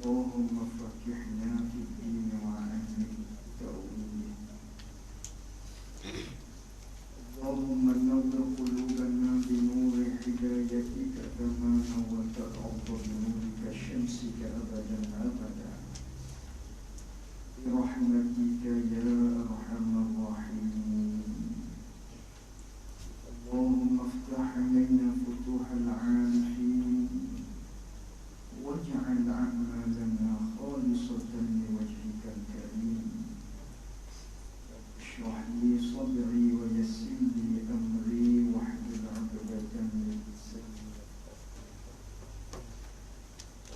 اللهم فقهنا في الدين وعلمنا التأويل. اللهم نور قلوبنا بنور هدايتك كما نورت الأرض بنورك شمسك أبدا أبدا برحمتك يا أرحم الراحمين. اللهم افتح علينا فتوح العارفين واجعل أعمالنا خالصة لوجهك الكريم. اشرح لي صدري ويسر لي أمري واحلل عقدة من لساني.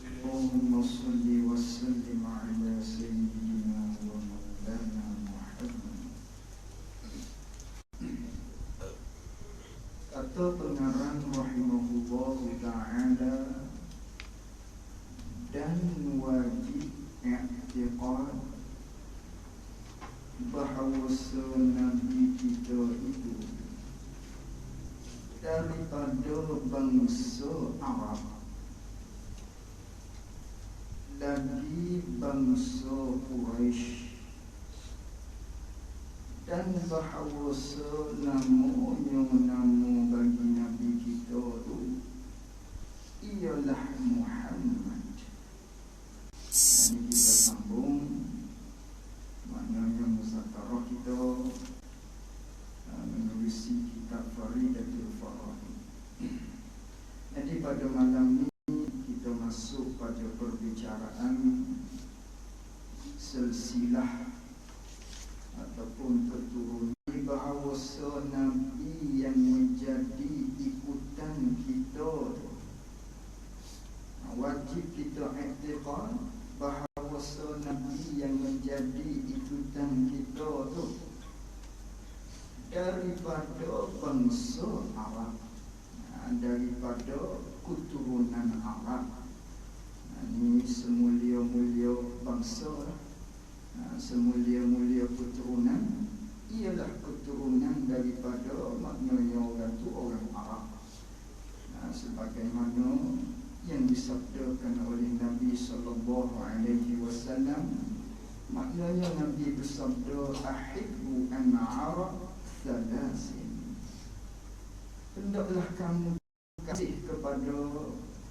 اللهم صل وسلم على سيدنا ومولانا محمد. Kata pengarang rahimahullah ta'ala, dan wajib i'tiqad bahawa Nabi kita itu daripada bangsa Arab, lagi bangsa Quraisy, dan bahawa namanya nama bagi Nabi kita itu ialah Muhammad. Ini kita sambung maknanya muzakarah kita menerusi kitab Faridatul Faraid. Jadi pada malam ini kita masuk pada perbicaraan silsilah ataupun keturunan bahawa Nabi yang menjadi ikutan kita, wajib kita i'tiqad bahawa Nabi yang menjadi ikutan kita tu daripada bangsa Arab, daripada keturunan Arab. Ini semulia-mulia bangsa, semulia-mulia keturunan ialah keturunan daripada maknanya orang tu orang Arab. Sebagaimana yang disabdakan oleh Nabi sallallahu alaihi wasallam, maknanya Nabi bersabda, ahibbu an Arab thalasin, hendaklah kamu kasih kepada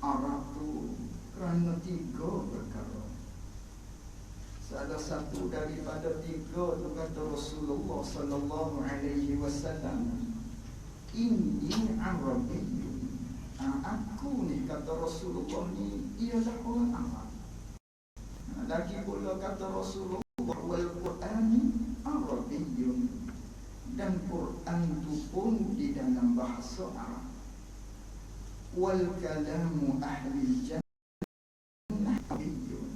Arab tu kerana 3 perkara. Salah satu daripada 3 tu kata Rasulullah sallallahu alaihi wasallam, inni Arabiyyun, aku ni kata Rasulullah ni ialah orang Arab. Lagi pula kata Rasulullah, wal Qur'ani Arabiyyun, dan Quran tu pun di dalam bahasa Arab. Wal kalamu ahli jannah Arabiyyun,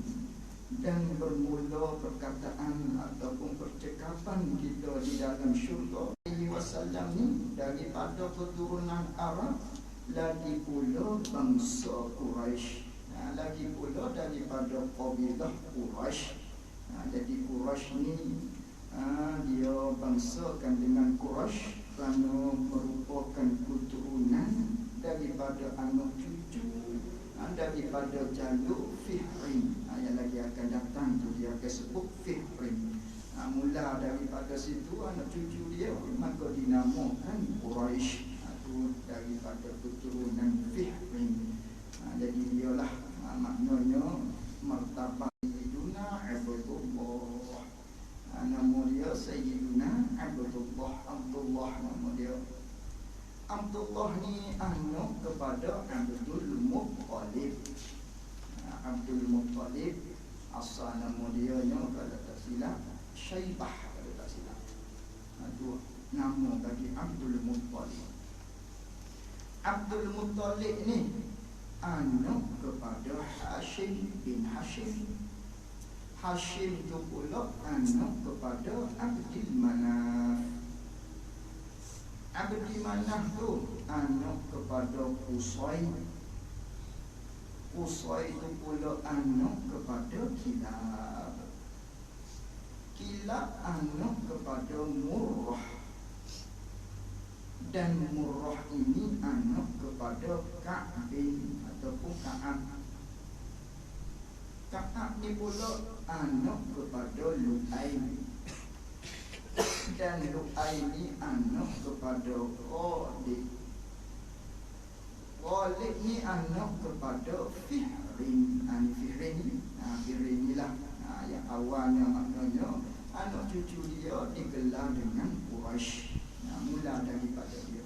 dan bermula perkataan ataupun percakapan kita di dalam syurga wasallam ni daripada keturunan Arab, lagi pula bangsa Quraisy, lagi pula daripada kabilah Quraisy. Jadi Quraisy ni dia bangsakan dengan Quraisy kerana merupakan keturunan daripada anak cucu daripada jalur Fihrin. Yang lagi akan datang tu dia akan sebut Fihrin. Mula daripada situ anak cucu dia maka dinamakan Quraisy, daripada keturunan Fihrin. Jadi dialah maknanya martabat Sayyiduna Abdullah. Nama dia Sayyiduna Abdullah. Abdullah nama dia. Abdullah ni anak kepada Abdul Muttalib. Abdul Muttalib asal nama dia kalau tak silap Syaibah, kalau tak silap. Itu nama bagi Abdul Muttalib. Abdul Muttalib ni anak kepada Hashim bin Hashim. Hashim tu pula anak kepada Abdul Manaf. Abdul Manaf tu anak kepada Qusay. Qusay tu pula anak kepada Kilab. Kilab anak kepada Murrah. Dan Murrah ini anak kepada Ka'bin ataupun Ka'ab. Ka'ab Ishaq ni pula anak kepada Lu'ay, dan Lu'ay ni anak kepada Khalid. Khalid ni anak kepada Fihrin. Fihrin ni, Fihrin ni lah yang awalnya maknanya anak cucu dia digelar dengan Quraisy. Mula daripada dia.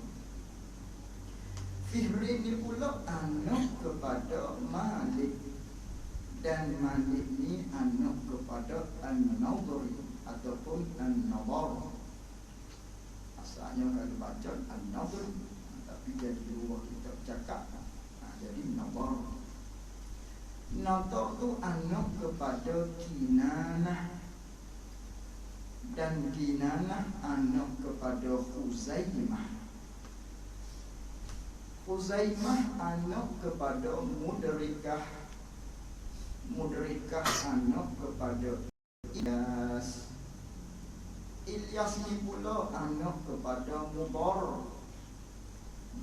Fihrin ni pula anak kepada Malik, dan Malik ni anak kepada An-Nadhr ataupun An-Nadhr. Asalnya kalau baca An-Nadhr, tapi jadi dua kita cakap, jadi Nadhr. Nadhr tu anak kepada Kinanah, dan Kinanah anak kepada Khuzaimah. Khuzaimah anak kepada Mudrikah. Mudrikah anak kepada Ilyas. Ilyas ni pula anak kepada Mudar,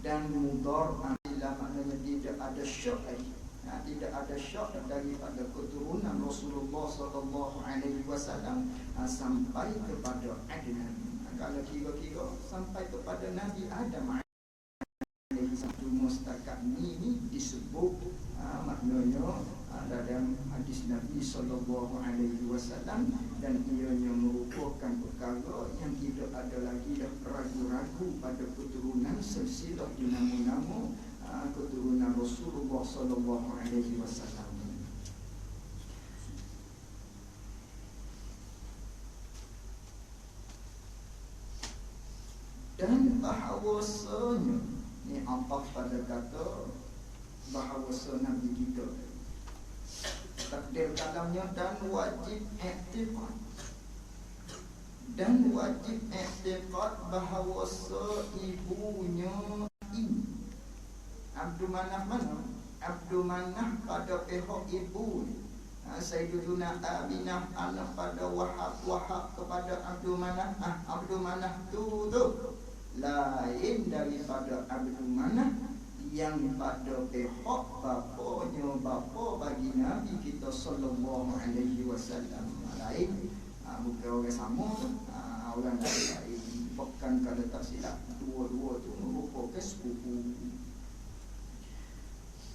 dan Mudar adalah maknanya tidak ada syak, tidak ada syak daripada keturunan Rasulullah SAW sampai kepada Adnan. Kalau kira-kira sampai kepada Nabi Adam alaihi satu mustakat ni disebut maknanya dalam hadis Nabi SAW, dan ianya merupakan perkara yang tidak ada lagi dah ragu-ragu pada keturunan silsilah dinamo-namo keturunan Rasulullah SAW. Dan bahawasanya ni apa pada kata bahawasa Nabi kita, takdir kalamnya, dan wajib i'tiqad. Dan wajib i'tiqad bahawasa ibunya ini Abdul Manaf mana? Abdul Manaf pada pihak ibu, Sayyiduna Aminah anak pada Wahab, Wahab kepada Abdul Manaf. Abdul Manaf tu lain daripada Abdul Manaf yang pada pihak bapanya, bapa bagi Nabi kita sallallahu alaihi wasallam. Lain, bukan orang sama tu, orang lain. Bukan kalau tak silap, dua-dua tu merupakan sepupu.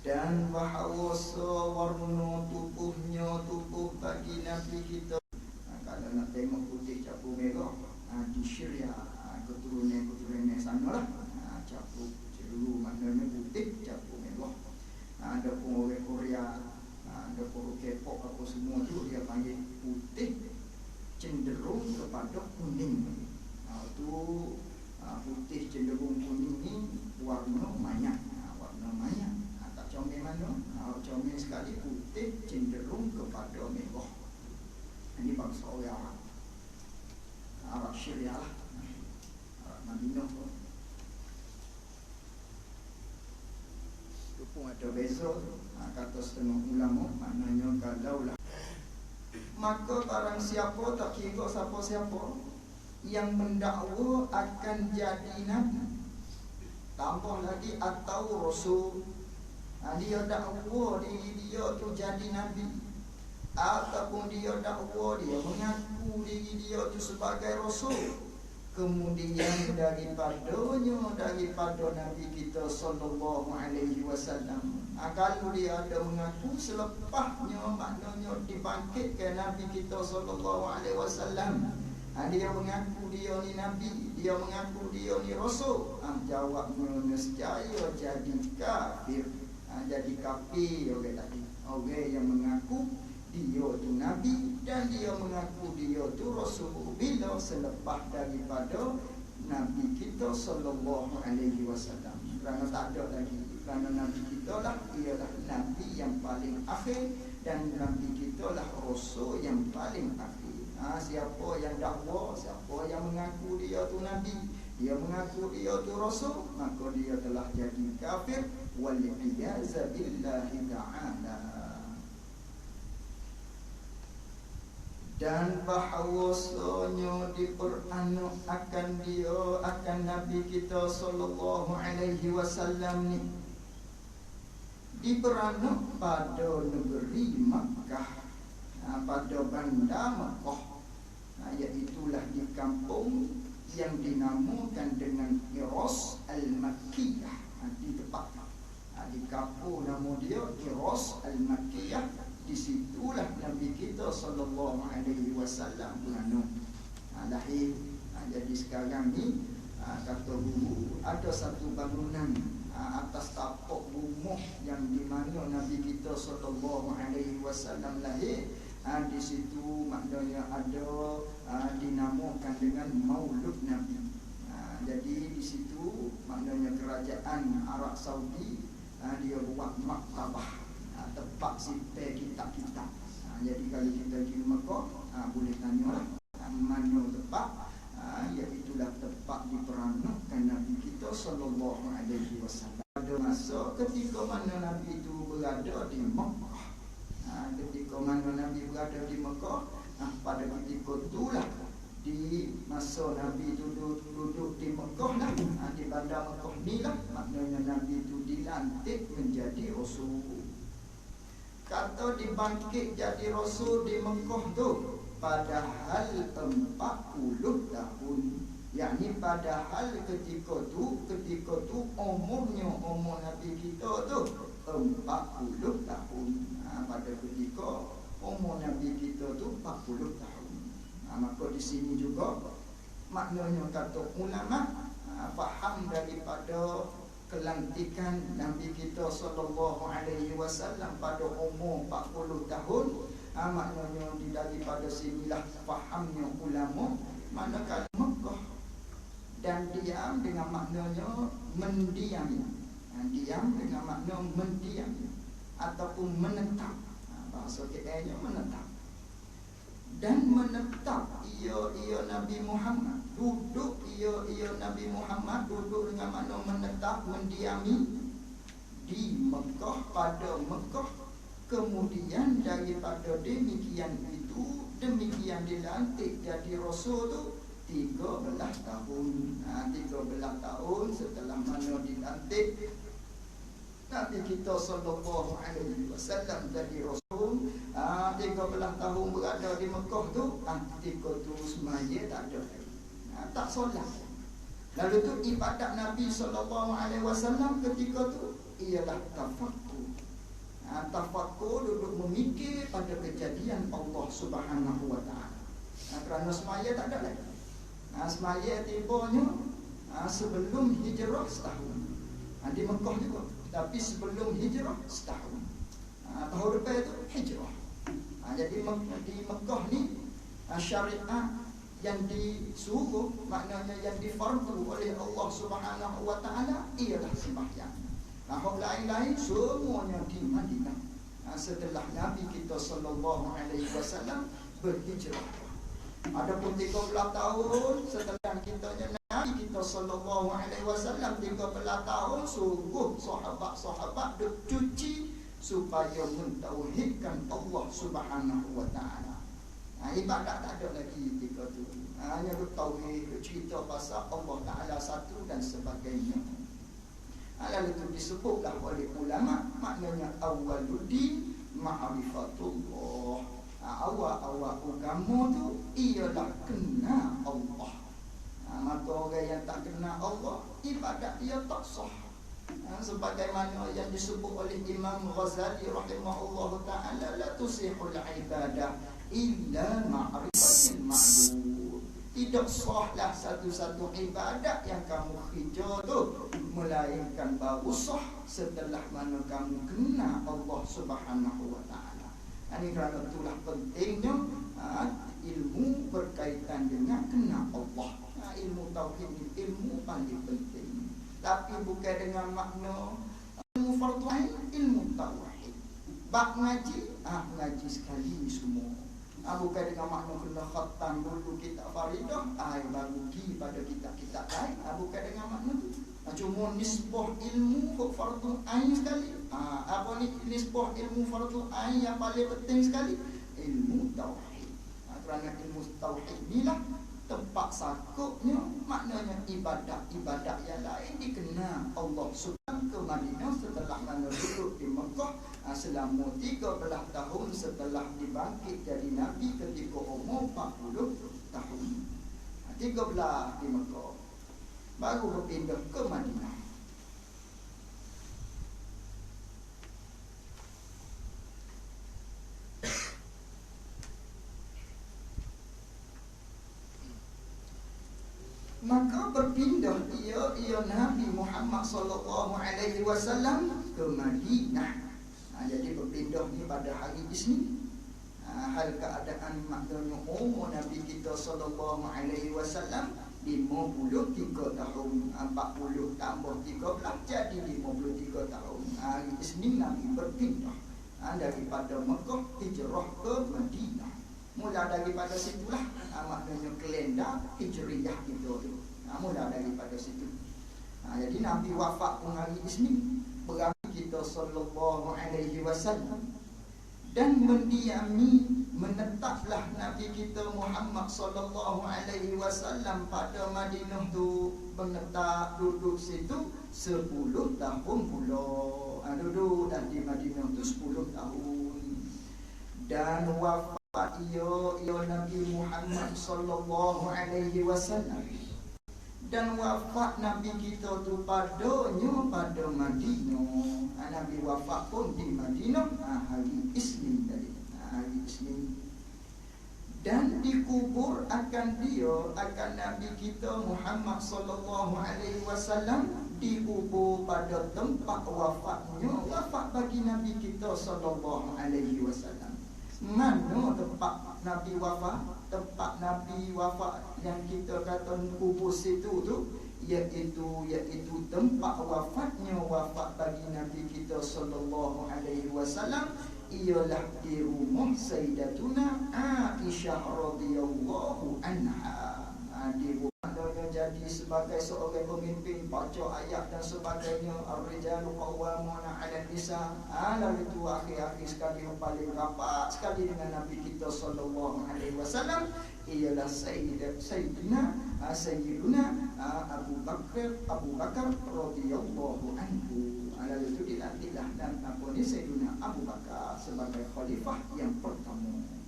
Dan bahawasa warna tubuhnya, tubuh bagi Nabi kita, kalau nak tengok putih campur merah, di Syria, keturunan sana lah, campur dulu maknanya putih campur merah. Ada pun orang Korea, ada pun orang K-pop apa semua tu dia panggil putih cenderung kepada kuning. Tu putih cenderung kuning ni warna manyak, warna manyak. Tak comel mana? Comel sekali putih cenderung kepada merah. Ini bangsa orang Arab Syria lah, Arab Madinah tu. Itu pun ada beza, kata setengah ulama, maknanya kalaulah, maka barang siapa, tak kira siapa-siapa yang mendakwa akan jadi Nabi, tambah lagi atau Rasul, dia dakwa diri dia tu jadi Nabi, ataupun dia dakwa dia mengaku diri dia tu sebagai Rasul, kemudian daripada Nabi kita sallallahu alaihi wasallam, kalau dia ada mengaku selepasnya, maknanya dibangkitkan Nabi kita sallallahu alaihi wasallam, dia mengaku dia ni Nabi, dia mengaku dia ni Rasul, jawabnya nescaya jadi kafir. Jadi kafir orang tadi, orang yang mengaku dia tu Nabi dan dia mengaku dia tu Rasul bila selepas daripada Nabi kita sallallahu alaihi wasallam. Kerana tak ada lagi, kerana Nabi kita lah ialah Nabi yang paling akhir, dan Nabi kita lah Rasul yang paling akhir. Siapa yang dakwa, siapa yang mengaku dia tu Nabi, dia mengaku dia tu Rasul, maka dia telah jadi kafir, wal-iyaza billahi ta'ala. Dan bahawasanya diperanuk akan dia, akan Nabi kita sallallahu alaihi wasallam ni, diperanuk pada negeri Makkah. bandar Mekah, iaitulah di kampung yang dinamakan dengan Iras Al-Makkiyah. Di tempat di kampung nama dia Iras Al-Makkiyah. Disitulah Nabi kita sallallahu alaihi wasallam lahir. Jadi sekarang ni kata guru ada satu bangunan atas tapak rumah yang di mana Nabi kita sallallahu alaihi wasallam lahir. Di situ maknanya ada dinamakan dengan Maulud Nabi. Jadi di situ maknanya kerajaan Arab Saudi dia buat maktabah, tempat simpan kitab-kitab. Jadi kalau kita di Mekah boleh tanyalah mana tempat, iaitulah tempat diperanakkan Nabi kita sallallahu alaihi wasallam. Pada masa ketika mana Nabi itu berada di Mekah, ketika mana Nabi berada di Mekah, pada ketika itulah di masa Nabi duduk di Mekah lah, di bandar Mekah ni lah, maknanya Nabi itu dilantik menjadi Rasul. Kata dibangkit jadi Rasul di Mekah tu padahal 40 tahun. Yakni padahal ketika tu umur Nabi kita tu 40 tahun. Pada ketika umur Nabi kita tu 40 tahun. Maka di sini juga maknanya kata ulama faham daripada kelantikan Nabi kita sallallahu alaihi wasallam pada umur 40 tahun. Maknanya daripada sinilah fahamnya ulama manakala Mekah dan diam dengan maknanya mendiam. Diam dengan makna mendiam ataupun menetap. Bahasa kita menetap. Dan menetap ia Nabi Muhammad duduk Nabi Muhammad duduk dengan makna menetap, mendiami di Mekah, pada Mekah. Kemudian daripada demikian dilantik jadi Rasul tu 13 tahun. 13 tahun setelah mana dilantik Nabi kita sallallahu alaihi wasallam jadi Rasul, 13 tahun berada di Mekah tu, ketika tu semaya tak ada lagi, tak solat. Lalu tu ibadat Nabi sallallahu alaihi wasallam ketika tu ialah tafakkur. Tafakkur, duduk memikir pada kejadian Allah Subhanahu wa taala. Kerana semaya tak ada lagi. Semaya tibanya sebelum hijrah setahun. Di Mekah juga. Tapi sebelum hijrah setahun. Tahun depan itu hijrah. Jadi di Mekah ni syariat yang disuruh, maknanya yang difardu oleh Allah Subhanahu wa taala ialah sembahyang. Hak lain-lain semuanya di Madinah. Setelah Nabi kita sallallahu alaihi wasallam berhijrah. Adapun 13 tahun setelah kita Nabi kita sallallahu alaihi wasallam 13 tahun sungguh sahabat-sahabat duk cuci supaya mentauhidkan Allah Subhanahu wa taala. Ibadat tak ada lagi ketika tu. Hanya duk tauhid, duk cerita pasal Allah Taala satu dan sebagainya. Lalu itu disebutlah oleh ulama maknanya awwaluddin ma'rifatullah. Awal-awal agama tu ialah kenal Allah. Maka orang yang tak kenal Allah, ibadat dia tak sah. Sebagaimana yang disebut oleh Imam Ghazali rahimahullah ta'ala, la tusihul ibadah illa ma'rifatil ma'lum. Tidak sahlah satu-satu ibadat yang kamu kerja tu, melainkan baru sah setelah mana kamu kenal Allah Subhanahu wa ta'ala. Ini kerana itulah pentingnya ilmu berkaitan dengan kenal Allah. Ilmu tauhid ni ilmu paling penting. Tapi bukan dengan makna ilmu fardu ain, ilmu tauhid. Bab ngaji, ngaji sekali semua. Bukan dengan makna kena khatam dulu kitab faridah, baru pergi pada kitab-kitab lain. Bukan dengan makna tu. Cuma nisbah ilmu fardu ain sekali. Apa ni nisbah ilmu fardu ain yang paling penting sekali? Ilmu tauhid. Kerana ilmu tauhid inilah tempat sakupnya, maknanya ibadat-ibadat yang lain dikenal Allah Subhanahu ke Madinah setelah mana duduk di Mekah selama 13 tahun setelah dibangkit jadi Nabi ketika umur 40 tahun. 13 di Mekah. Baru berpindah ke Madinah. Maka berpindah ia Nabi Muhammad sallallahu alaihi wasallam ke Madinah. Jadi berpindah ni pada hari Isnin. Hal keadaan maknanya umur Nabi kita sallallahu alaihi wasallam 53 tahun, 40 tambah 13 jadi 53 tahun. Hari Isnin Nabi berpindah daripada Mekah hijrah ke Madinah. Mula daripada situlah maknanya kalender Hijriyah itu tu. Mula daripada situ. Jadi Nabi wafat pun hari Isnin, berami kita sallallahu alaihi wasallam, dan menetaplah Nabi kita Muhammad sallallahu alaihi wasallam pada Madinah tu, menetap duduk situ 10 tahun pula. Duduk dan di Madinah tu 10 tahun. Dan wafat ia Nabi Muhammad sallallahu alaihi wasallam, dan wafat Nabi kita tu padanya pada Madinah. Nabi wafat pun di Madinah hari Isnin tadi. Hari Isnin. Dan dikubur akan Nabi kita Muhammad sallallahu alaihi wasallam, dikubur pada tempat wafatnya. Wafat bagi Nabi kita sallallahu alaihi wasallam. Mana tempat Nabi wafat? Tempat Nabi wafat yang kita kata kubur situ tu, iaitu tempat wafatnya, wafat bagi Nabi kita sallallahu alaihi wasallam ialah di rumah Sayyidatuna Aisyah radhiyallahu anha. Di rumah jadi sebagai seorang pemimpin, baca ayat dan sebagainya. Ar-rijalu qawwamuna 'ala nisa. Lalu itu akhir-akhir sekali yang paling rapat sekali dengan Nabi kita sallallahu alaihi wasallam ialah Sayyidina Abu Bakar radhiyallahu anhu. Lalu itu dilantiklah dan ni Sayyidina Abu Bakar sebagai khalifah yang pertama.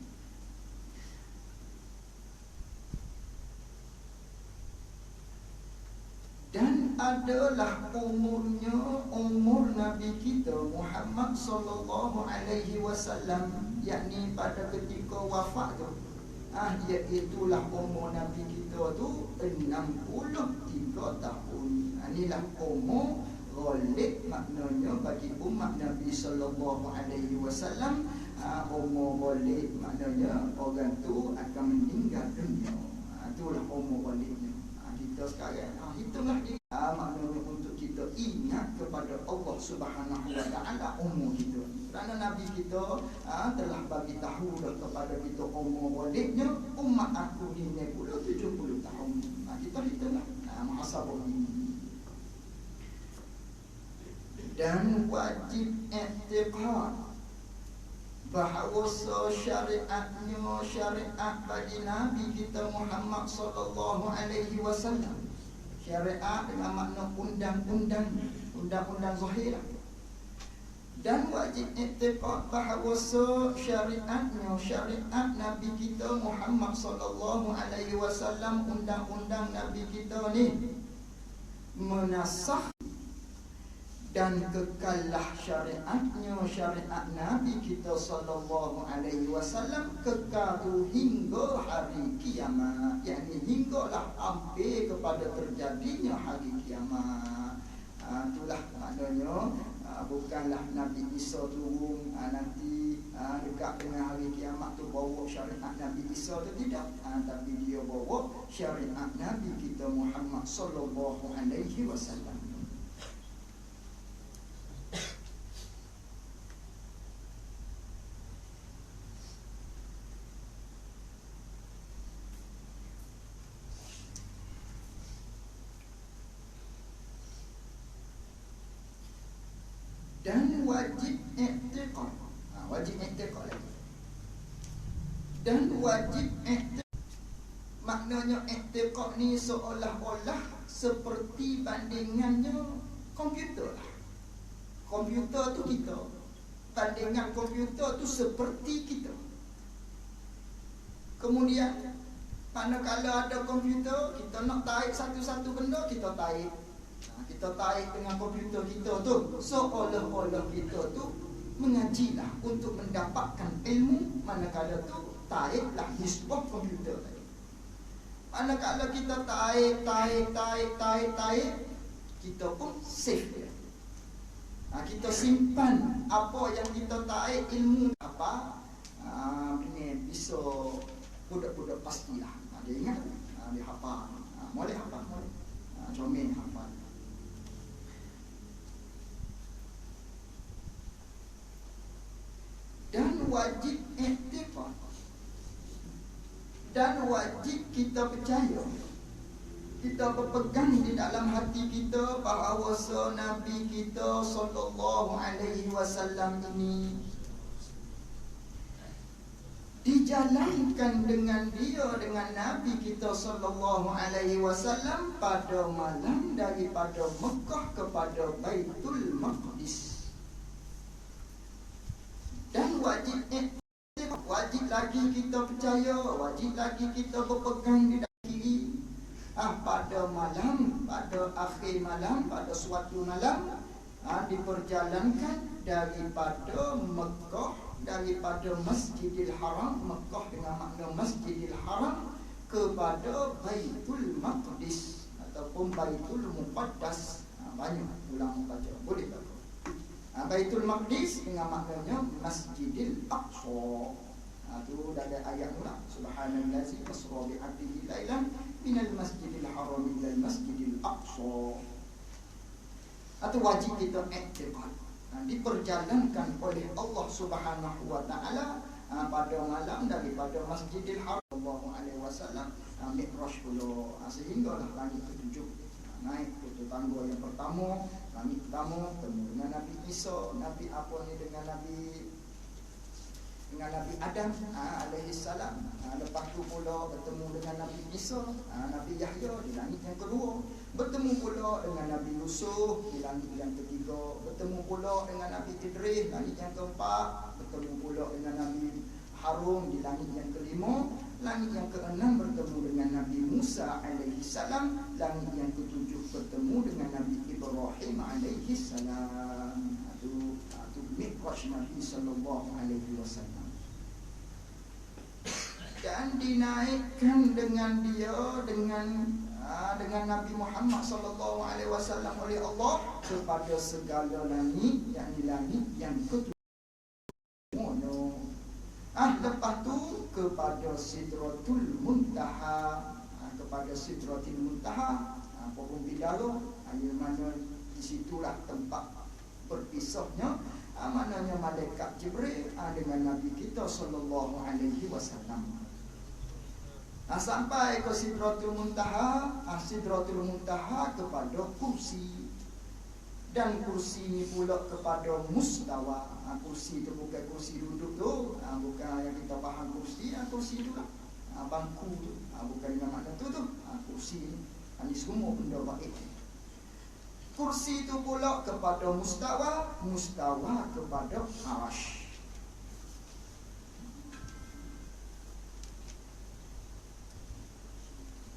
Dan adalah umur Nabi kita Muhammad sallallahu alaihi wasallam, yakni pada ketika wafat tu, iaitulah umur Nabi kita tu 63 tahun. Inilah umur ghalib, maknanya bagi umat Nabi sallallahu alaihi wasallam. Umur ghalib maknanya orang tu akan meninggal dunia. Itulah umur ghalibnya. Kita sekarang hitunglah diri, maknanya untuk kita ingat kepada Allah Subhanahu wa taala umur kita. Kerana Nabi kita telah bagi tahu dah kepada kita umur ghalibnya, umat aku ini pula 70 tahun. Kita hitunglah muhasabah ini. Dan wajib i'tiqad bahawa syariat bagi Nabi kita Muhammad sallallahu alaihi wasallam, syariat dengan makna undang-undang zahir. Dan wajib i'tiqad bahawa syariat Nabi kita Muhammad sallallahu alaihi wasallam, undang-undang Nabi kita ni menasakh dan kekallah syariat Nabi kita sallallahu alaihi wasallam kekal hingga hari kiamat, yakni hinggalah hampir kepada terjadinya hari kiamat. Itulah maknanya bukanlah Nabi Isa turun nanti dekat dengan hari kiamat tu bawa syariat Nabi Isa tu, tidak, tapi dia bawa syariat Nabi kita Muhammad sallallahu alaihi wasallam. Dan wajib i'tiqad. Wajib i'tiqad lagi. Dan wajib i'tiqad, maknanya i'tiqad ni seolah-olah seperti bandingannya komputer lah. Komputer tu kita, bandingan komputer tu seperti kita. Kemudian manakala ada komputer, kita nak tarik satu-satu benda, kita tarik. Kita tarik dengan komputer kita tu, seolah-olah kita tu mengajilah untuk mendapatkan ilmu. Manakala tu taiklah nisbah komputer tadi. Manakala kita tarik, kita pun save dia. Kita simpan apa yang kita tarik, ilmu apa, ini bisa budak-budak pastilah. Dia ingat, dia hafal, boleh hafal, boleh, comel hafal. Dan wajib iktifad, dan wajib kita percaya, kita berpegang di dalam hati kita bahawa Nabi kita sallallahu alaihi wasallam ini dijalankan dengan Nabi kita sallallahu alaihi wasallam pada malam daripada Mekah kepada Baitul Maqdis. Dan wajib lagi kita percaya, wajib lagi kita berpegang di dalam diri, pada malam, pada akhir malam, pada suatu malam, diperjalankan daripada Mekah, daripada Masjidil Haram, Mekah dengan makna Masjidil Haram, kepada Baitul Maqdis ataupun Baitul Muqaddas. Banyak ulama baca, boleh baca. Baitul Maqdis dengan maknanya Masjidil Aqsa. Itu dah ada ayat mula, subhanallazi asra bi 'abdihi lailan minal masjidil haram ilal masjidil aqsa. Atau wajib kita iktikad, diperjalankan oleh Allah Subhanahu wa taala pada malam daripada Masjidil Haram sallallahu alaihi wasallam Mi'raj pula, sehinggalah langit ketujuh. Naik ke tangga yang pertama, langit pertama bertemu dengan Nabi Isa, Nabi apa ni, dengan Nabi Adam alaihi salam. Lepas tu pula bertemu dengan Nabi Isa, Nabi Yahya di langit yang kedua. Bertemu pula dengan Nabi Yusuf di langit yang ketiga. Bertemu pula dengan Nabi Idris langit yang keempat. Bertemu pula dengan Nabi Harun di langit yang kelima. Langit yang keenam bertemu dengan Nabi Musa alaihi salam. Langit yang ketujuh bertemu dengan Nabi Ibrahim alaihi salam. Itu Mi'raj Nabi sallallahu alaihi wasallam. Dan dinaikkan dengan Nabi Muhammad sallallahu alaihi wasallam oleh Allah kepada segala langit, yakni langit yang ketujuh. Lepas tu kepada Sidratul Muntaha, kepada Sidratul Muntaha, pohon bidara, yang mana di situlah tempat berpisahnya maknanya malaikat Jibril dengan Nabi kita sallallahu alaihi wasallam. Sampai ke Sidratul Muntaha, Sidratul Muntaha kepada kursi, dan kursi ini pula kepada mustawa. Kursi itu bukan kursi duduk tu, bukan yang kita faham kursi, kursi itu lah bangku tu, bukan dengan makna tu kursi ini semua benda baik. Kursi itu pula kepada mustawa, mustawa kepada arash.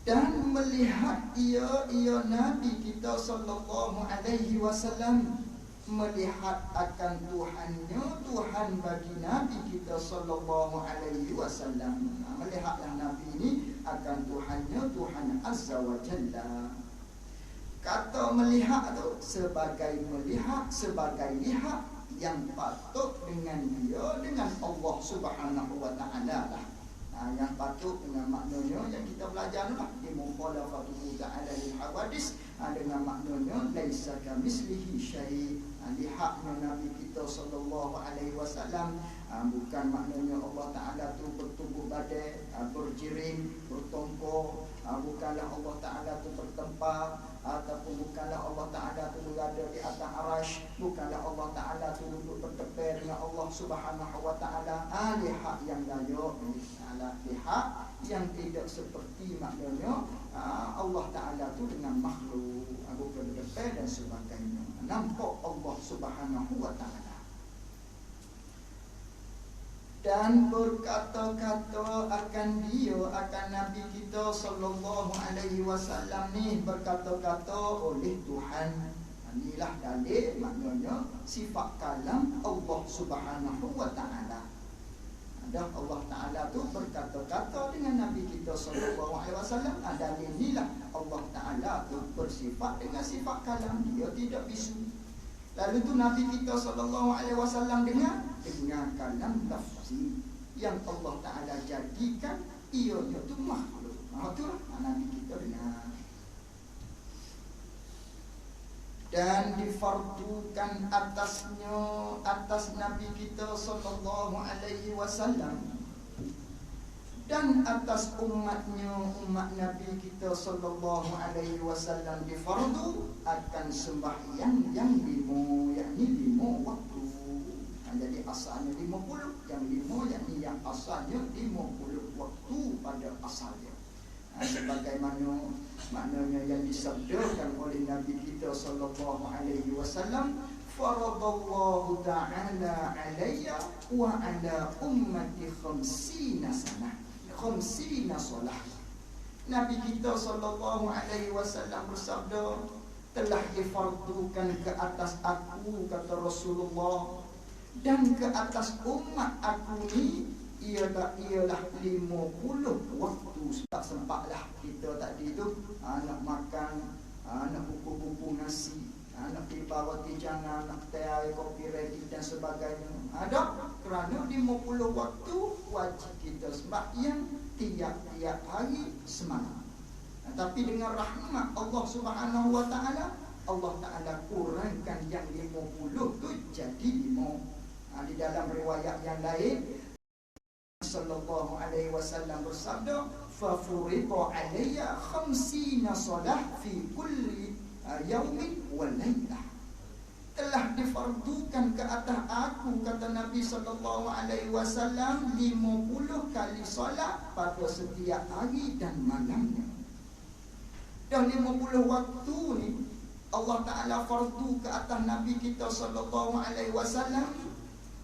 Dan melihat ia Nabi kita sallallahu alaihi wasallam, melihat akan Tuhannya, Tuhan bagi Nabi kita sallallahu alaihi wasallam. Melihatlah Nabi ini akan Tuhannya, Tuhan Azza wa Jalla. Kata melihat tu sebagai melihat, sebagai lihat yang patut dengan dia, dengan Allah Subhanahu wa taala lah. Yang patut dengan maknanya yang kita belajar lah di mukhalafatuhu ta'ala lil hawadis, dengan maknanya laisa kamitslihi syai'. Lihatnya Nabi kita sallallahu alaihi wasallam bukan maknanya Allah Taala tu bertubuh badai, berjirim, bertongkor, bukanlah Allah Taala tu bertempar, ataupun bukanlah Allah Taala tu berada di atas arash, bukanlah Allah Taala tu duduk bertepar dengan Allah Subhanahu wa taala. Lihat yang layak, lihat yang tidak seperti maknanya Allah Taala tu dengan makhluk, bukan bertepar dan sebagainya. Nampak Allah Subhanahu wa taala. dan berkata-kata akan dia, akan Nabi kita sallallahu alaihi wasallam ni berkata-kata oleh Tuhan. Inilah dalil, maknanya sifat kalam Allah Subhanahu wa taala. Ada Allah Taala tu berkata-kata dengan Nabi kita sallallahu alaihi wasallam. Ada inilah Allah Taala tu bersifat dengan sifat kalam, dia tidak bisu. Lalu tu Nabi kita sallallahu alaihi wasallam dengan kalam lafzi yang Allah Taala jadikan ianya tu makhluk. Itulah Nabi kita dengar. Dan difardukan atasnya, atas Nabi kita sallallahu alaihi wasallam dan atas umatnya, umat Nabi kita sallallahu alaihi wasallam difardu akan sembahyang yang 5, yakni 5 waktu. Jadi asalnya 50, yang 5 yakni yang asalnya 50 waktu pada asalnya. Sebagaimana maknanya yang disabdakan oleh Nabi kita sallallahu alaihi wasallam, faradallahu ta'ala alayya wa ala ummati 50 sanah 50 salah. Nabi kita sallallahu alaihi wasallam bersabda, telah difardukan ke atas aku, kata Rasulullah, dan ke atas umat aku ni ialah 50 waktu. Tak sempatlah kita tadi tu nak makan, nak buku-buku nasi, nak pergi roti jangan, nak teh air kopi ready dan sebagainya. Ada kerana 50 waktu wajib kita sembahyang tiap-tiap hari semalam. Tapi dengan rahmat Allah Subhanahu wa taala, Allah Taala kurangkan yang 50 tu jadi 5. Di dalam riwayat yang lain sallallahu alaihi wasallam bersabda, fa furida alayya 50 salah fi kulli yaumin wa lailah. Telah difardukan ke atas aku, kata Nabi sallallahu alaihi wasallam, 50 kali solat pada setiap hari dan malamnya. Dan 50 waktu ni Allah Taala fardu ke atas Nabi kita sallallahu alaihi wasallam.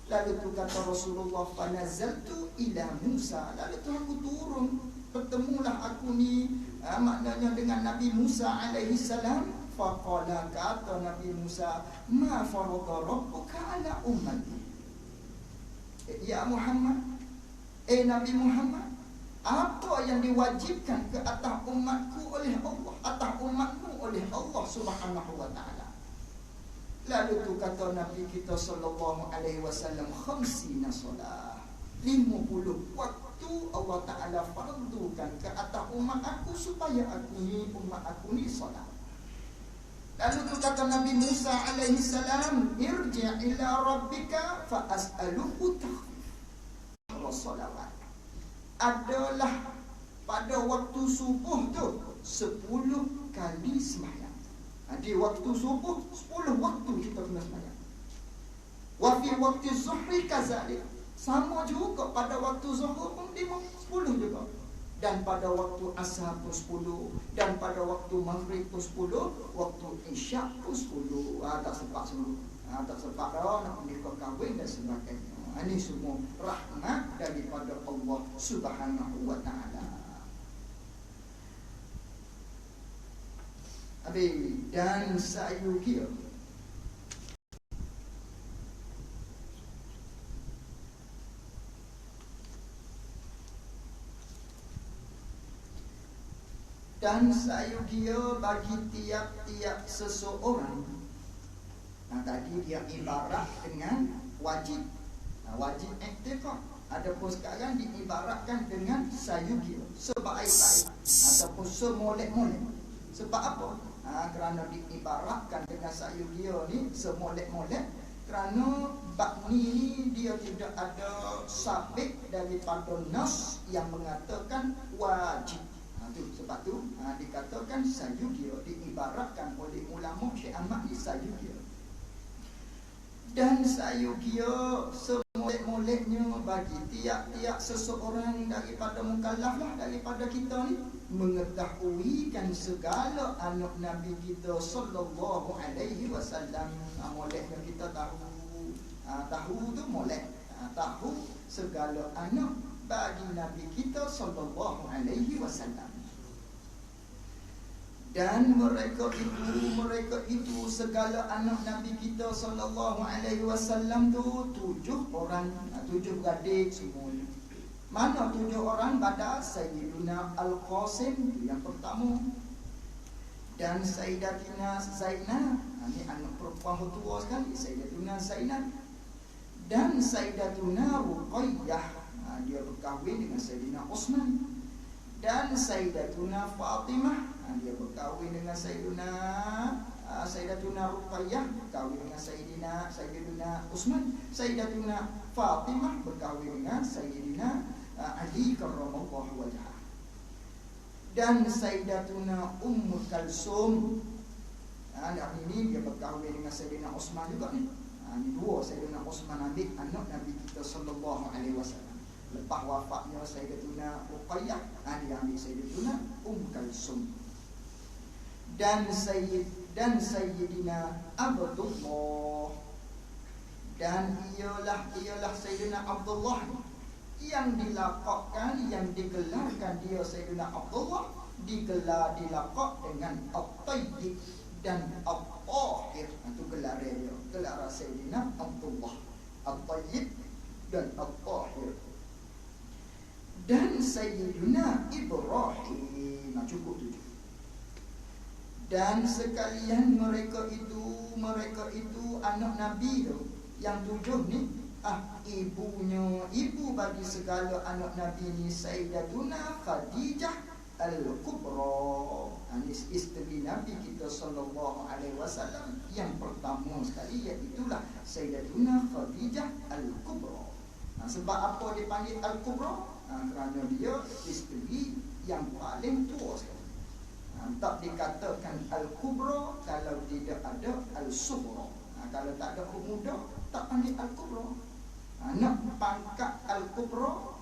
Lalu tu kata Rasulullah, fanazaltu ila Musa. Lalu tu aku turun, bertemulah aku ni maknanya dengan Nabi Musa alaihi salam. Faqala, kata Nabi Musa, ma farada rabbuka ala ummati. Ya Muhammad, Nabi Muhammad, apa yang diwajibkan ke atas umatku oleh Allah, atas umatmu oleh Allah Subhanahu wa taala? Lalu tu kata Nabi kita sallallahu alaihi wasallam, 50 salat, 50 waktu Allah Taala fardukan ke atas umat aku supaya umat aku ni solat. Lalu tu kata Nabi Musa alaihi salam, irji' ila rabbika fa as'aluhu takhfif salawat. Adalah pada waktu subuh tu 10 kali sembahyang. Di waktu subuh 10 waktu kita kena sembahyang. Wa fi waktu zuhri kazalik, sama juga pada waktu zuhur pun 10 juga. Dan pada waktu asar pun 10, dan pada waktu maghrib pun 10, waktu isyak pun 10. Tak sempat semua. Tak sempat dah nak pergi ke kahwin dan sebagainya. Ini semua rahmat daripada Allah Subhanahu wa taala. Dan sayukia bagi tiap-tiap seseorang. Tadi dia ibarat dengan wajib. Wajib iktikad. Adapun sekarang diibaratkan dengan sayukia, sebaik-baik ataupun semolek-molek. Sebab apa? Kerana diibaratkan dengan sayugia ni semolek-molek, kerana bab ni dia tidak ada sabit daripada nas yang mengatakan wajib. Sebab tu dikatakan sayugia, diibaratkan oleh ulama Syekh Ahmad ni sayugia. Dan sayugia semolek-moleknya bagi tiap-tiap seseorang daripada mukallaf lah, daripada kita ni, mengetahuikan segala anak Nabi kita sallallahu alaihi wasallam. Moleknya kita tahu tu molek, tahu segala anak bagi Nabi kita sallallahu alaihi wasallam. Dan mereka itu segala anak Nabi kita sallallahu alaihi wasallam tu 7 orang, 7 gadis semua. Mana 7 orang? Pada Sayyiduna Al-Qasim yang pertama, dan Sayyidatina Zainab, ini anak perempuan tua sekali, Sayyidatuna Zainab, dan Sayyidatuna Ruqayyah, dia berkahwin dengan Sayyidina Utsman, dan Sayyidatuna Fatimah, dia berkahwin dengan Sayyidatuna Ruqayyah berkahwin dengan Sayyidina Utsman, Sayyidatuna Fatimah berkahwin dengan Sayyidina Ali karramallahu wajhah, dan Sayyidatuna Ummu Kalsum. Anak ini dia berkahwin dengan Sayyidina Utsman juga ni. Ini 2 Sayyidina Utsman ambil anak Nabi kita sallallahu alaihi wasallam. Lepas wafatnya Sayyidatuna Ruqayyah, dia ambil Sayyidatuna Kalsum. Dan Sayyidina Abdullah, dan ialah Sayyidina Abdullah yang dilaqabkan, yang digelarkan dia Sayyidina Abdullah, dilaqab dengan At-Tayyib dan At-Tahir. Itu gelar dia, gelar Sayyidina Abdullah, At-Tayyib dan At-Tahir. Dan Sayyidina Ibrahim, cukup 7. Dan sekalian mereka itu anak Nabi tu, yang 7 ni, ibu bagi segala anak Nabi ni Sayyidatuna Khadijah Al-Kubra. Ini isteri Nabi kita sallallahu alaihi wasallam yang pertama sekali, iaitulah Sayyidatuna Khadijah Al-Kubra. Sebab apa dipanggil Al-Kubra? Kerana dia isteri yang paling tua sekali. Tak dikatakan Al-Kubra kalau tidak ada Al-Sughra. Kalau tak ada muda, tak panggil Al-Kubra. Nak pangkat Al-Kubra,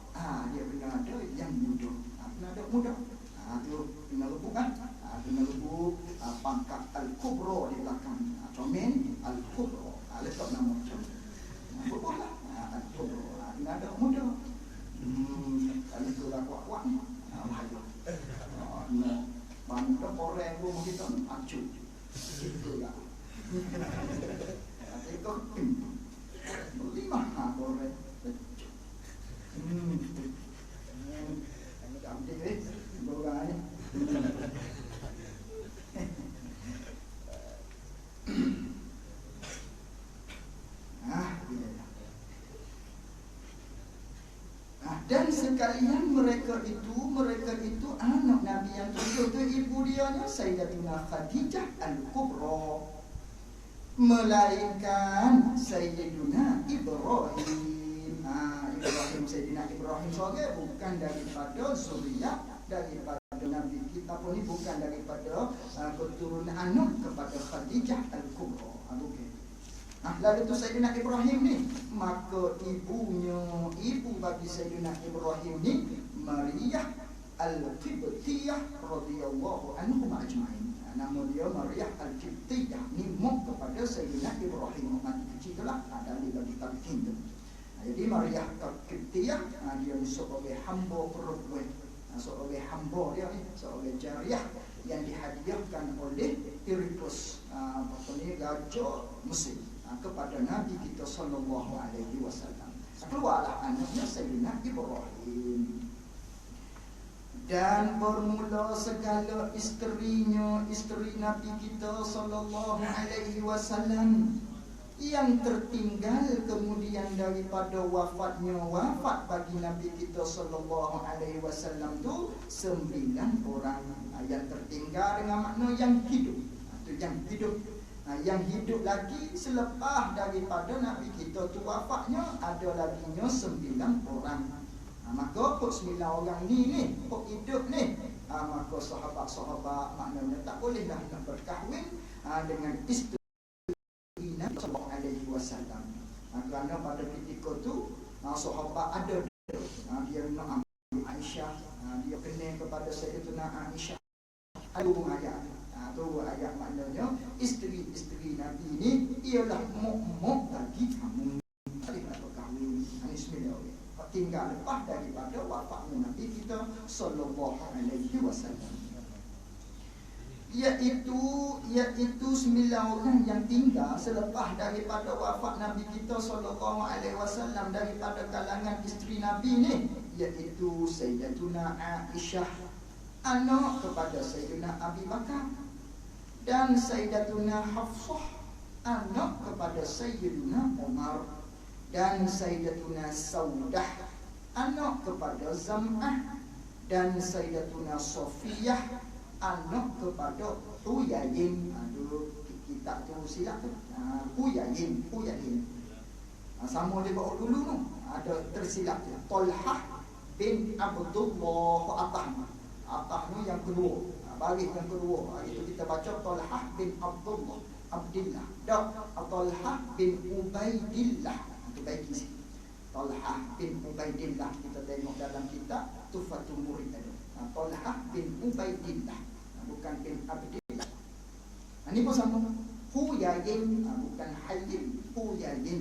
dia kena ada yang muda. Kena ada muda. Tu kena rebut kan? Kena rebut pangkat Al-Kubra di belakang. Comel Al-Kubra. Letak nama macam tu. Berbuatlah Al-Kubra. Kena ada muda. Kalau tu lah kuat-kuat ni. Bahaya. Banyak orang rumah kita acuh. Itulah. Tapi kau beli mahal orang. Cantik ni, bola ni. Dan sekalian mereka itu anak Nabi yang 7 tu, ibu dia ni Sayyidatuna Khadijah Al-Kubra, melainkan Sayyiduna Ibrahim. Sayyidina Ibrahim sebagai bukan daripada zuriyat daripada Nabi kita pun ni, bukan daripada keturunan anak kepada Khadijah Al-Kubra. Lalu tu Sayyidina Ibrahim ni, maka ibu bagi Sayyidina Ibrahim ni Maryah Al-Qibtiyah radhiyallahu anhum ajma'in. Nama dia Maryah Al-Qibtiyah, ni mak kepada Sayyidina Ibrahim. Mati kecil tu lah, ada di bagi tabi'in tu. Jadi Maryah Al-Qibtiyah, dia ni sebagai hamba perempuan, sebagai hamba dia ni, sebagai jariah yang dihadiahkan oleh Piripus, raja Mesir, kepada Nabi kita sallallahu alaihi wasallam. Keluarlah anaknya Sayyidina Ibrahim. Dan bermula segala isterinya, isteri Nabi kita sallallahu alaihi wasallam yang tertinggal kemudian daripada wafat bagi Nabi kita sallallahu alaihi wasallam tu 9 orang. Yang tertinggal dengan makna yang hidup. Itu yang hidup. Yang hidup lagi selepas daripada Nabi kita tu wafatnya, ada laginya 9 orang. Maka 9 orang ni hidup ni, maka sahabat-sahabat maknanya tak bolehlah nak berkahwin dengan isteri Nabi sallallahu alaihi wasallam. Kerana pada ketika tu sahabat ada dia nak ambil Aisyah, dia kena kepada Sayyidatuna Aisyah. Ada ayat. Tu ayat maknanya isteri-isteri Nabi ni ialah muk-muk bagi kamu. Tak nak berkahwin. Bismillah. tinggal lepas daripada wafatnya Nabi kita sallallahu alaihi wasallam. Iaitu 9 orang yang tinggal selepas daripada wafat Nabi kita sallallahu alaihi wasallam daripada kalangan isteri Nabi ni, iaitu Sayyidatuna Aisyah anak kepada Sayyidina Abi Bakar, dan Sayyidatuna Hafsah anak kepada Sayyidina Umar, dan Sayyidatuna Saudah anak kepada Zam'ah, dan Sayyidatuna Safiyah anak kepada Huyayin. Aduh, kita tu silap tu. Huyayin. Sama dia bawa dulu tu. Ada tersilap tu. Talhah bin Abdullah Atah ni yang kedua. Baris yang kedua. Itu kita baca Talhah bin Abdullah. Dak, Talhah bin Ubaidillah. Itu baik isi. Talhah bin Ubaidillah. Kita tengok dalam kitab Tuhfatul Murid ada. Talhah bin Ubaidillah, bukan bin Abdillah. Ini pun sama. Huyayin, bukan Hayyin. Huyayin.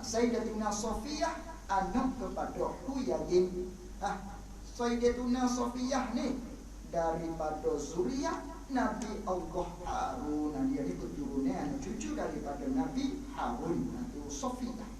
Sayyidatuna Safiyah anak kepada Huyayin. Sayyidatuna Safiyah ni daripada zuriat Nabi Allah Harun. Dia ni keturunan cucu daripada Nabi Harun. Itu Safiyah.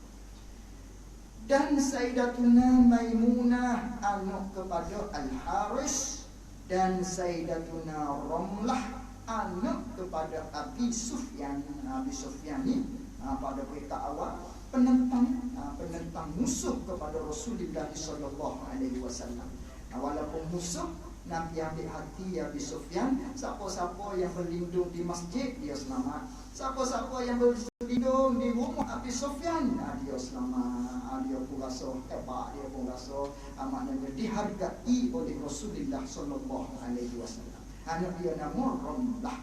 Dan Sayyidatuna Maimunah anak kepada Al-Haris, dan Sayyidatuna Ramlah anak kepada Abi Sufyan. Abi Sufyan ni pada peringkat awal penentang musuh kepada Rasulullah sallallahu alaihi wasallam. Walaupun musuh, Nabi ambil hati Abi Sufyan. Siapa-siapa yang berlindung di masjid, dia selamat. Siapa-siapa yang berlindung di rumah Abi Sufyan, dia selamat. Dia pun rasa hebat, dia pun rasa maknanya dihargai oleh Rasulullah sallallahu alaihi wasallam. Anak dia nama Ramlah.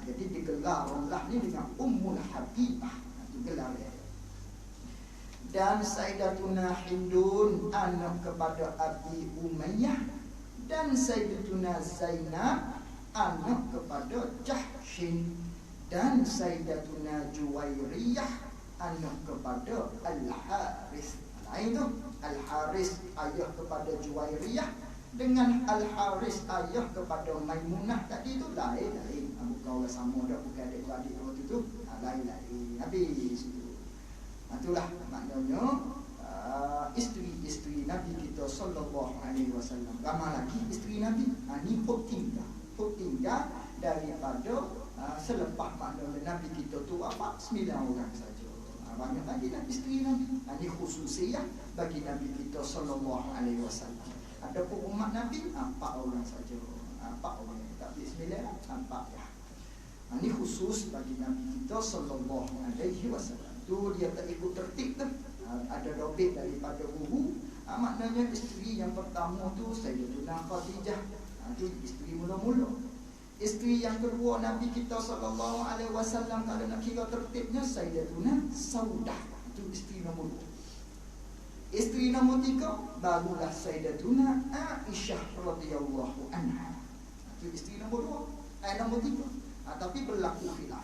Jadi digelar Ramlah ni dengan Ummul Habibah. Itu gelar dia. Dan Sayyidatuna Hindun anak kepada Abi Umayyah, dan Sayyidatuna Zainab anak kepada Jahshin, dan Sayyidatuna Juwairiyah anak kepada Al-Haris. Itu Al-Haris ayah kepada Juwairiyah, dengan Al-Haris ayah kepada Maimunah. Tadi itu lain. Bukan orang sama dah, bukan adik-adik waktu itu. Lain-lain. Habis itu. Itulah maknanya isteri-isteri Nabi kita sallallahu alaihi wasallam. Ramai lagi isteri Nabi. Ini hok tinggal daripada selepas maknanya Nabi kita tu 9 orang saja. Banyak lagi isteri Nabi. Ini khususiyah bagi Nabi kita sallallahu alaihi wasallam. Ada pun umat Nabi 4 orang saja. 4 orang. Tak 9, 4 ya. Ini khusus bagi Nabi kita sallallahu alaihi wasallam. Tu dia tak ikut tertib tu. Ada dobit daripada guru. Maknanya isteri yang pertama tu Sayyidatuna Khadijah. Itu isteri mula-mula. Isteri yang kedua Nabi kita sallallahu alaihi wasallam, kalau nak kira tertibnya, Sayyidatuna Saudah. Itu isteri nombor 2. Isteri nombor 3 barulah Sayyidatuna Aisyah radhiyallahu anha. Itu isteri nombor 2. Nombor 3. Tapi berlaku khilaf.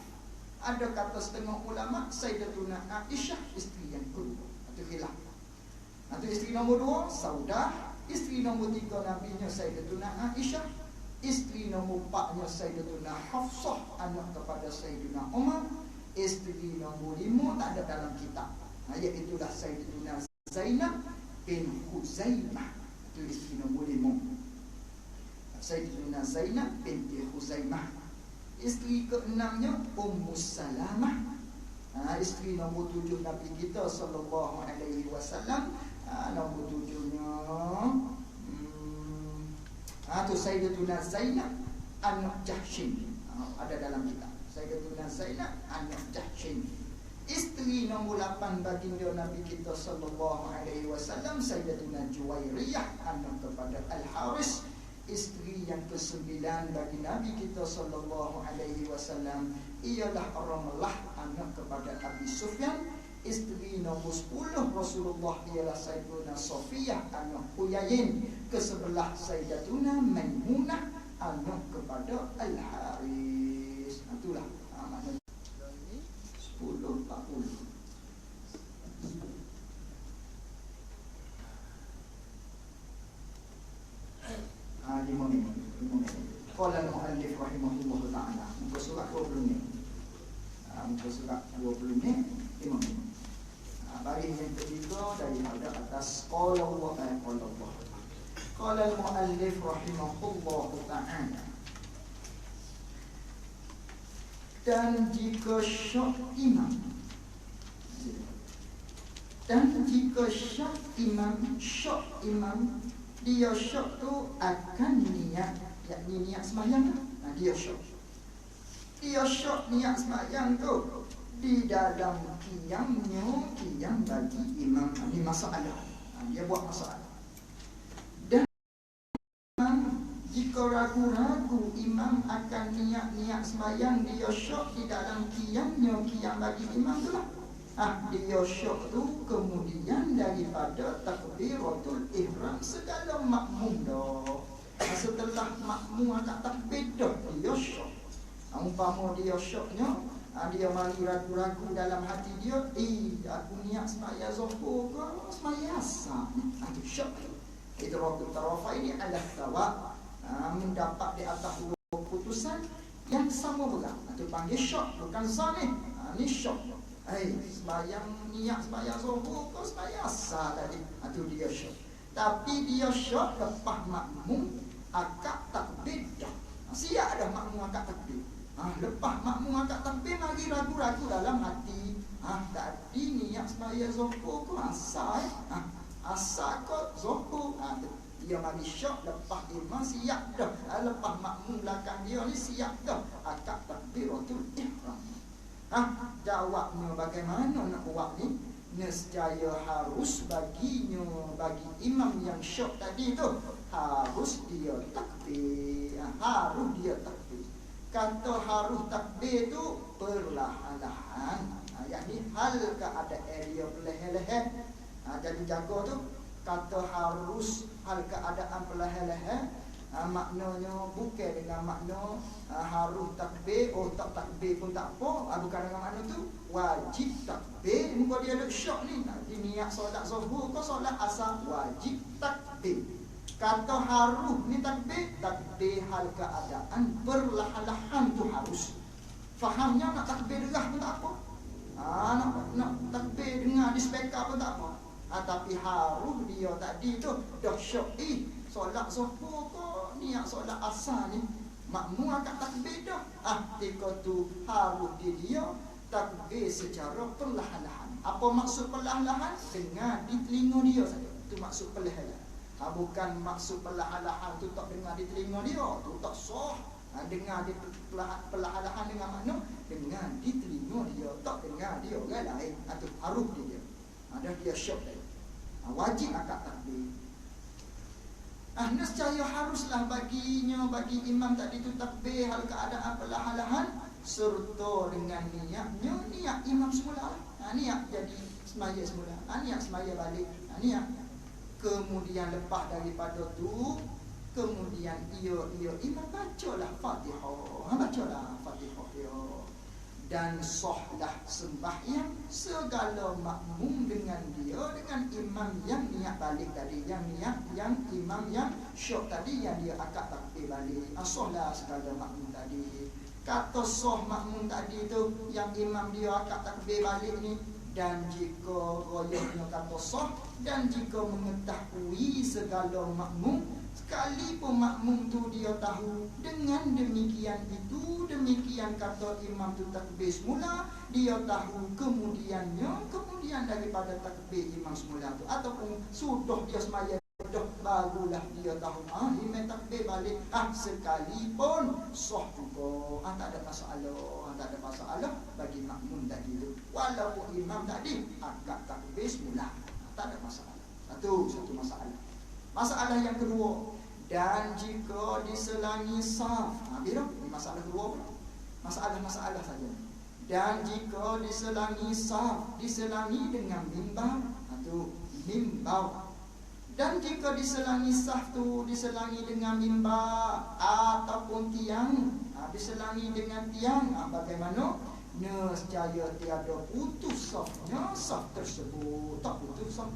Ada kata setengah ulama Sayyidatuna Aisyah isteri yang kedua. Itu khilaf. Itu isteri nombor 2 Saudah. Isteri nombor 3 Nabinya Sayyidatuna Aisyah. Isteri nombor 4-nya Sayyidatuna Hafsah anak kepada Sayyidina Umar. Isteri nombor 5 tak ada dalam kitab. Iaitulah Sayyidatuna Zainab bin Khuzaimah. Itu isteri nombor 5. Sayyidatuna Zainab binti Khuzaimah. Isteri ke-6-nya Ummu Salamah. Isteri nombor 7 Nabi kita sallallahu alaihi wasallam. Nombor 7-nya tu Sayyidatuna Zainab anak Jahshin. Ada dalam kitab. Sayyidatuna Zainab anak Jahshin. Isteri nombor 8 baginda Nabi kita sallallahu alaihi wasallam Sayyidatuna Juwairiyah anak kepada Al-Haris. Isteri yang ke-9 bagi Nabi kita sallallahu alaihi wasallam ialah Ramlah anak kepada Abi Sufyan. Isteri nombor 10 Rasulullah ialah Sayyidatuna Safiyah anak Huyayin. Ke-11 Sayyidatuna Maimunah anak kepada Al-Haris. Itulah maknanya 10 40. Qala al-muallif rahimahullah ta'ala. Muka surat 20 ni. Muka surat 20 ni 5 ni. Baris yang ketiga daripada atas qala Allah qala Allah. Qala al-muallif rahimahullah ta'ala. Dan jika syak imam dia syak tu akan niat, yakni niat sembahyang tu. Dia syak niat sembahyang tu di dalam qiyamnya, qiyam bagi imam. Ini masalah. Dia buat masalah. Dan jika ragu-ragu imam akan niat sembahyang, dia syak di dalam qiyamnya, qiyam bagi imam tu lah. Dia syak tu kemudian daripada takbiratul ihram segala makmum dah. Setelah makmum angkat takbir dah dia syak. Umpama dia syaknya, dia mari ragu-ragu dalam hati dia, aku niat sembahyang zuhur ke sembahyang asar. Itu syak tu. Idratul tarafaini ala sawa, mendapat di atas dua keputusan yang sama berat. Itu panggil syak, bukan zan ni. Ni syak. Sembahyang niat sembahyang zuhur ke sembahyang asar tadi. Itu dia syak. Tapi dia syak lepas makmum akad takbir dah. Siap dah makmum akad takbir. Lepas makmum akad takbir lagi ragu-ragu dalam hati. Tadi niat sembahyang zuhur ke asar. Asar ke zuhur. Dia mari syak lepas imam siap dah. Lepas makmum belakang dia ni siap dah akad takbiratul ihram. Jawabnya bagaimana nak buat ni? Nescaya harus bagi imam yang syak tadi tu, harus dia takbir. Harus dia takbir. Kata harus takbir tu perlahan-lahan. Yakni hal keadaan dia perlahan-lahan. Jadi jaga tu. Kata harus hal keadaan perlahan-lahan, maknanya bukan dengan makna harus takbir, tak takbir pun tak apa. Bukan dengan makna tu wajib takbir. Muka dia ada syak ni, dia niat solat zuhur ke solat asar, wajib takbir. Kata harus ni takbir hal keadaan perlahan-lahan tu harus. Fahamnya nak takbir derah pun tak apa. Nak takbir dengar di speaker pun tak apa. Tapi harus dia tadi tu dah syak solat zuhur ke niat solat asar ni, makmum akan takbir dah. Ketika tu harus dia takbir secara perlahan-lahan. Apa maksud perlahan-lahan? Dengar di telinga dia saja. Itu maksud perlahan-lahan. Bukan maksud perlahan-lahan tu tak dengar di telinga dia, tu tak sah. Dengar di perlahan-lahan dengan makna dengar di telinga dia, tak dengar dia orang lain. Itu harus dia. Ada dia syak tadi. Wajib akad takbir. Nescaya haruslah bagi imam tadi tu takbir hal keadaan perlahan-lahan serta dengan niatnya, niat imam semula. Niat jadi semaya semula. Niat semaya balik. Niat. Kemudian lepas daripada tu, kemudian imam bacalah Fatihah. Bacalah Fatihah dia. Dan sahlah sembahyang segala makmum dengan dia, dengan imam yang niat balik tadi, yang imam yang syak tadi, yang dia akad takbir balik. Sahlah segala makmum tadi. Kata sah makmum tadi tu, yang imam dia akad takbir balik ni, dan jika royahnya kata sah, dan jika mengetahui segala makmum, sekalipun makmum tu dia tahu dengan demikian kata imam tu takbir semula, dia tahu kemudian daripada takbir imam semula tu, ataupun sudah dia semaya dah barulah dia tahu imam takbir balik, sekalipun sah juga, tak ada masalah bagi makmum tadi tu, walaupun imam tadi agak takbir semula, tak ada masalah. Satu masalah. Masalah yang kedua, dan jika diselangi saf. Bila ni masalah kedua pula. Masalah saja. Dan jika diselangi saf, diselangi dengan mimbar, itu mimbar. Dan jika diselangi saf tu diselangi dengan mimbar ataupun tiang, diselangi dengan tiang, bagaimana? Nescaya tiada putus safnya, saf tersebut tak putus saf.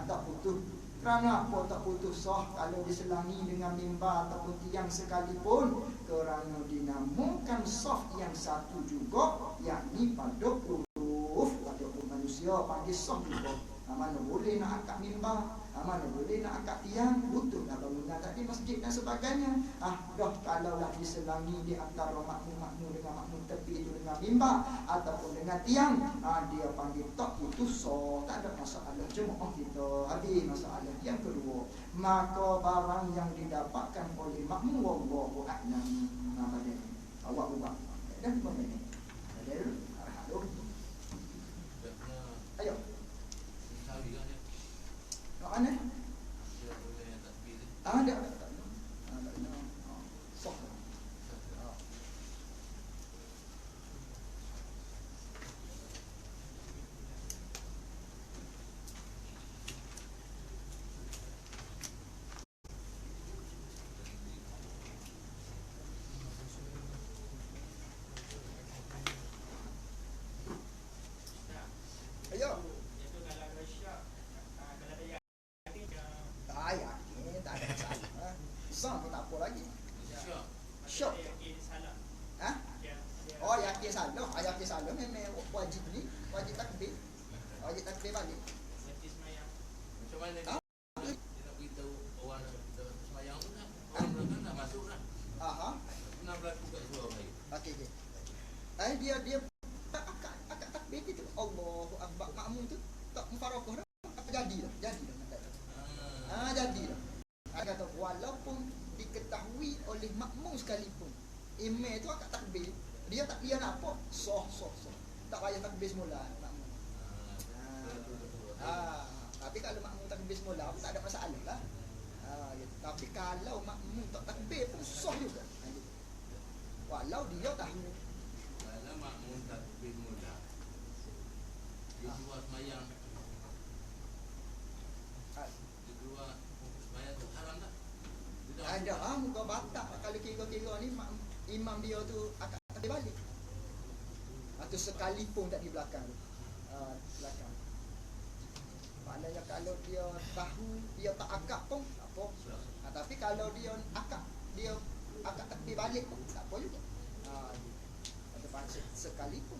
Tak putus. Kerana apa tak putus sah kalau diselangi dengan mimbar ataupun tiang sekalipun? Kerana dinamakan sah yang satu juga, yakni pada huruf ataupun manusia panggil sah juga. Mana boleh nak angkat mimbar, mana boleh nak angkat tiang, butuhlah bangunan tadi masjid dan sebagainya. Dah kalaulah diselangi di antara makmum-makmum dengan makmum tepi itu dengan mimbar ataupun dengan tiang, dia panggil tak putus sah, tak ada masalah jemaah kita. Habis masalah yang kedua, maka barang yang didapatkan oleh makmum wallahu a'lam. Pada ni awak ubah dan 5 minit. Ada dulu. Ayo. Mana? Ada. Sok. Ayo. Tak apa lagi. Syok. Oh, yakin salah. Yakin salah memang wajib ni, wajib takbir. Wajib takbir balik. Macam mana dia nak beritahu orang kita semayang tu kan? Orang belakang dah masuk dah. Nak berlaku kat luar baik. Okey. Dia akak takbir gitu. Allahu akbar, makmum tu tak mufarakah dah. Apa jadi dah? Jadi dah. Kata walaupun diketahui oleh makmum sekalipun, imam tu akak takbir, dia tak dia nak apa? Sah. Tak payah takbir semula makmum. Tapi kalau makmum takbir semula tak ada masalah lah. Tapi kalau makmum tak takbir pun sah juga. Walau dia tahu. Kalau makmum takbir mula, dia keluar semayang. Dia keluar semayang tu haram tak? Ada muka batak kalau kira-kira ni imam dia tu akan takbir balik. Atau sekalipun tak di belakang. Belakang. Maknanya kalau dia tahu dia tak akak pun tak apa. Tapi kalau dia akak takbir balik pun tak apa juga. Ada pasal sekalipun.